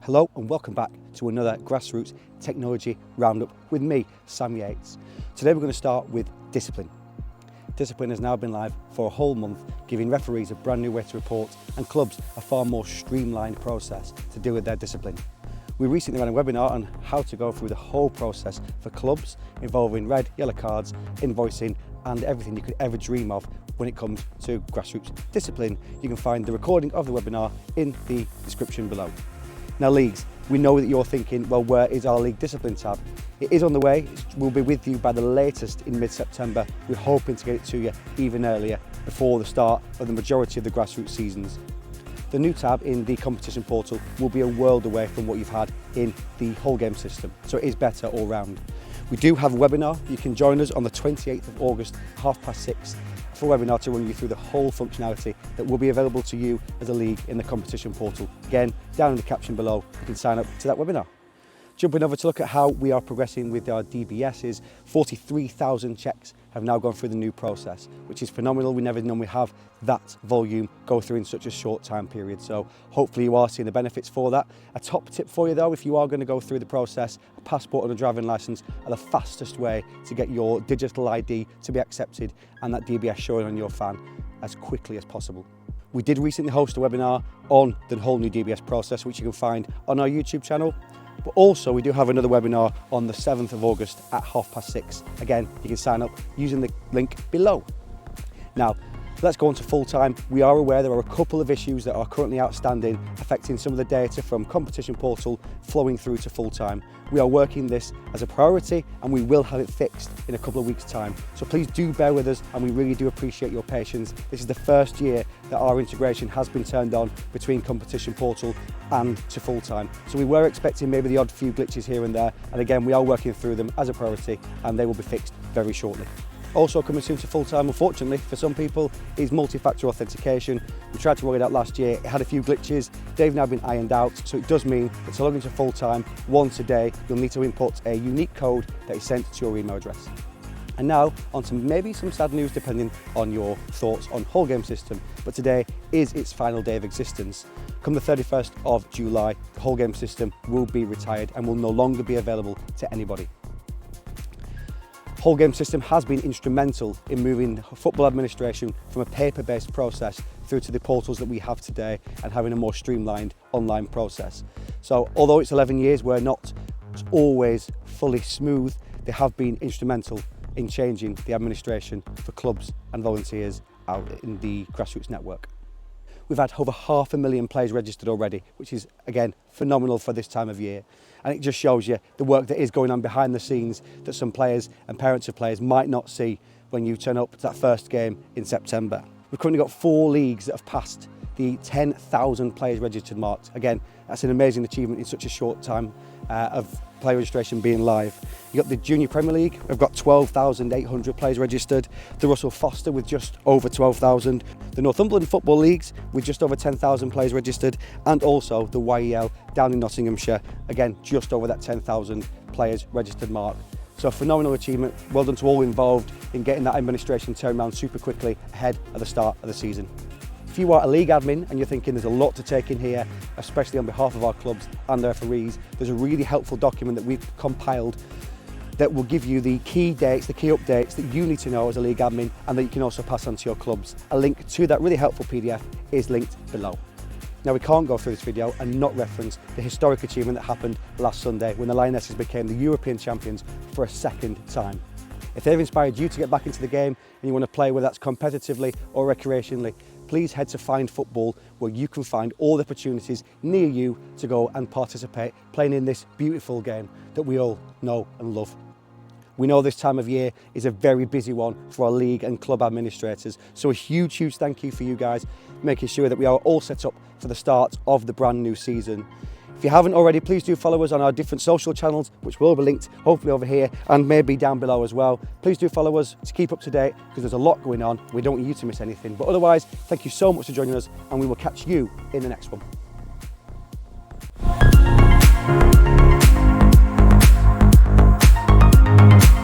Hello and welcome back to another Grassroots Technology Roundup with me, Sam Yates. Today we're going to start with discipline. Discipline has now been live for a whole month, giving referees a brand new way to report and clubs a far more streamlined process to deal with their discipline. We recently ran a webinar on how to go through the whole process for clubs involving red, yellow cards, invoicing and everything you could ever dream of when it comes to grassroots discipline. You can find the recording of the webinar in the description below. Now leagues, we know that you're thinking, well, where is our league discipline tab? It is on the way. We'll be with you by the latest in mid-September. We're hoping to get it to you even earlier before the start of the majority of the grassroots seasons. The new tab in the competition portal will be a world away from what you've had in the whole game system, so it is better all round. We do have a webinar. You can join us on the 28th of August, 6:30, for a webinar to run you through the whole functionality that will be available to you as a league in the competition portal. Again, down in the caption below, you can sign up to that webinar. Jumping over to look at how we are progressing with our DBSs, 43,000 checks have now gone through the new process, which is phenomenal. We never normally have that volume go through in such a short time period. So hopefully you are seeing the benefits for that. A top tip for you though, if you are going to go through the process, a passport and a driving licence are the fastest way to get your digital ID to be accepted and that DBS showing on your fan as quickly as possible. We did recently host a webinar on the whole new DBS process, which you can find on our YouTube channel. But also we do have another webinar on the 7th of August at 6:30. Again, you can sign up using the link below. Now, let's go on to full-time. We are aware there are a couple of issues that are currently outstanding, affecting some of the data from competition portal flowing through to full-time. We are working this as a priority and we will have it fixed in a couple of weeks' time. So please do bear with us and we really do appreciate your patience. This is the first year that our integration has been turned on between competition portal and to full-time. So we were expecting maybe the odd few glitches here and there. And again, we are working through them as a priority and they will be fixed very shortly. Also coming soon to full-time, unfortunately, for some people, is multi-factor authentication. We tried to roll it out last year, it had a few glitches, they've now been ironed out, so it does mean that to log into full-time once a day, you'll need to input a unique code that is sent to your email address. And now, on to maybe some sad news depending on your thoughts on whole game system, but today is its final day of existence. Come the 31st of July, the whole game system will be retired and will no longer be available to anybody. Whole game system has been instrumental in moving football administration from a paper-based process through to the portals that we have today and having a more streamlined online process. So although it's 11 years, we're not always fully smooth, they have been instrumental in changing the administration for clubs and volunteers out in the Grassroots network. We've had over 500,000 players registered already, which is, again, phenomenal for this time of year. And it just shows you the work that is going on behind the scenes that some players and parents of players might not see when you turn up to that first game in September. We've currently got 4 leagues that have passed the 10,000 players registered mark. Again, that's an amazing achievement in such a short time of player registration being live. You've got the Junior Premier League, we've got 12,800 players registered, the Russell Foster with just over 12,000, the Northumberland Football Leagues with just over 10,000 players registered, and also the YEL down in Nottinghamshire, again just over that 10,000 players registered mark. So a phenomenal achievement, well done to all involved in getting that administration turned around super quickly ahead of the start of the season. If you are a league admin and you're thinking there's a lot to take in here, especially on behalf of our clubs and their referees, there's a really helpful document that we've compiled that will give you the key dates, the key updates that you need to know as a league admin and that you can also pass on to your clubs. A link to that really helpful PDF is linked below. Now we can't go through this video and not reference the historic achievement that happened last Sunday when the Lionesses became the European champions for a second time. If they've inspired you to get back into the game and you want to play, whether that's competitively or recreationally, please head to Find Football, where you can find all the opportunities near you to go and participate, playing in this beautiful game that we all know and love. We know this time of year is a very busy one for our league and club administrators, so a huge thank you for you guys, making sure that we are all set up for the start of the brand new season. If you haven't already, please do follow us on our different social channels, which will be linked hopefully over here and maybe down below as well. Please do follow us to keep up to date because there's a lot going on. We don't want you to miss anything. But otherwise, thank you so much for joining us and we will catch you in the next one.